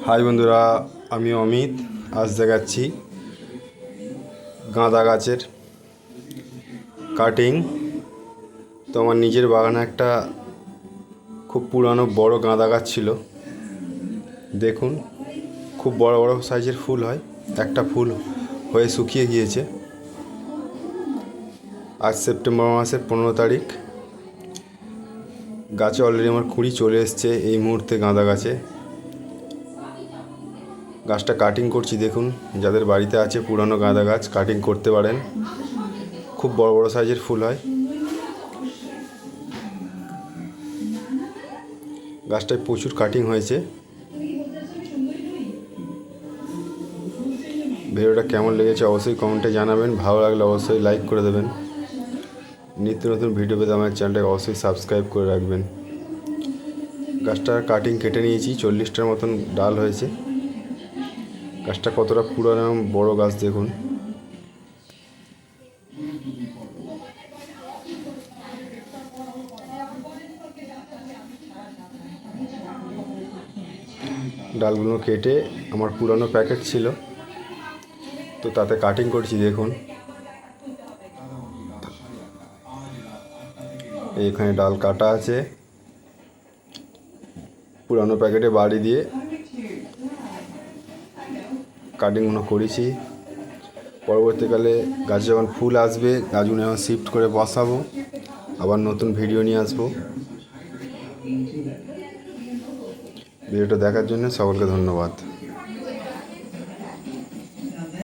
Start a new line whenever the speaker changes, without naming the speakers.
High বন্ধুরা, আমি অমিত। আজ দেখাচ্ছি গাঁদা গাছের কাটিং। তো আমার নিজের বাগানে একটা খুব পুরানো বড় গাঁদা গাছ ছিল। দেখুন, খুব বড় বড় সাইজের ফুল হয়। একটা ফুল হয়ে শুকিয়ে গিয়েছে। আজ সেপ্টেম্বর মাসের 15 তারিখ। গাছে অলরেডি আমার কুঁড়ি চলে এসছে এই মুহূর্তে। গাঁদা গাছটা কাটিং করছি। দেখুন, যাদের বাড়িতে আছে পুরানো গাঁদা গাছ, কাটিং করতে পারেন। খুব বড় বড় সাইজের ফুল হয়। গাছটায় প্রচুর কাটিং হয়েছে। ভিডিওটা কেমন লেগেছে অবশ্যই কমেন্টে জানাবেন। ভালো লাগলে অবশ্যই লাইক করে দেবেন। নিত্য নতুন ভিডিও পেতে আমার চ্যানেলটাকে অবশ্যই সাবস্ক্রাইব করে রাখবেন। গাছটার কাটিং কেটে নিয়েছি, 40টার মতন ডাল হয়েছে। গাছটা কতটা পুরানো বড় গাছ দেখুন। ডালগুলো কেটে আমার পুরানো প্যাকেট ছিল, তো তাতে কাটিং করছি। দেখুন, এইখানে ডাল কাটা আছে। পুরানো প্যাকেটে বাড়ি দিয়ে কাটিংগুলো করেছি। পরবর্তীকালে গাছ যখন ফুল আসবে, গাছগুলো এখন শিফট করে বসাবো, আবার নতুন ভিডিও নিয়ে আসবো। ভিডিওটা দেখার জন্য সকলকে ধন্যবাদ।